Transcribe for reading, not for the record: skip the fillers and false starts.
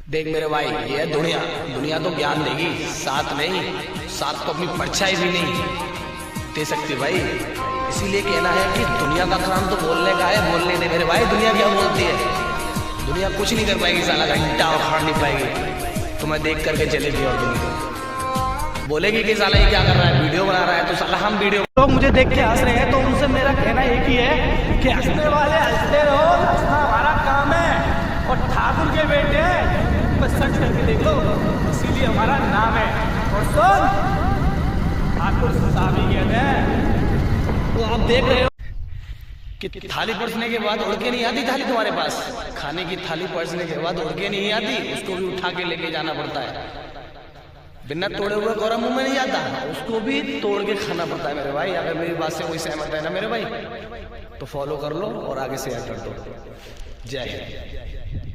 देख मेरे भाई, ये है दुनिया। दुनिया तो ज्ञान देगी, साथ नहीं, साथ तो अपनी परछाई भी नहीं दे सकती भाई। इसीलिए कहना है कि दुनिया का काम तो बोलने का है, बोलने दे मेरे भाई। दुनिया क्या बोलती है? दुनिया कुछ नहीं कर पाएगी, साला घंटा उखाड़ नहीं पाएगी। तुम्हें देख करके चलेगी और दुनिया बोलेगी कि साला ये क्या कर रहा है, वीडियो बना रहा है, तो साला हम वीडियो। लोग मुझे देख के हंस रहे हैं, तो उनसे मेरा कहना एक ही है कि हंसने वाले हंसते रहो, हंसना हमारा काम है। और ठाकुर के बेटे बस सर्च करके देख लो, इसीलिए हमारा नाम है। और सुन, ठाकुर साहब ही कहते हैं। तो आप देख रहे हो कि थाली परसने के बाद उड़ के नहीं आती थाली तुम्हारे पास। खाने की थाली परसने के बाद उड़ के नहीं आती, उसको भी उठा के लेके जाना पड़ता है। बिना तोड़े हुए कौरा मुंह में नहीं आता, उसको भी तोड़ के खाना पड़ता है मेरे भाई। अगर मेरी बात से कोई सहमत है ना मेरे भाई, तो फॉलो कर लो और आगे शेयर कर दो। जय हिंद।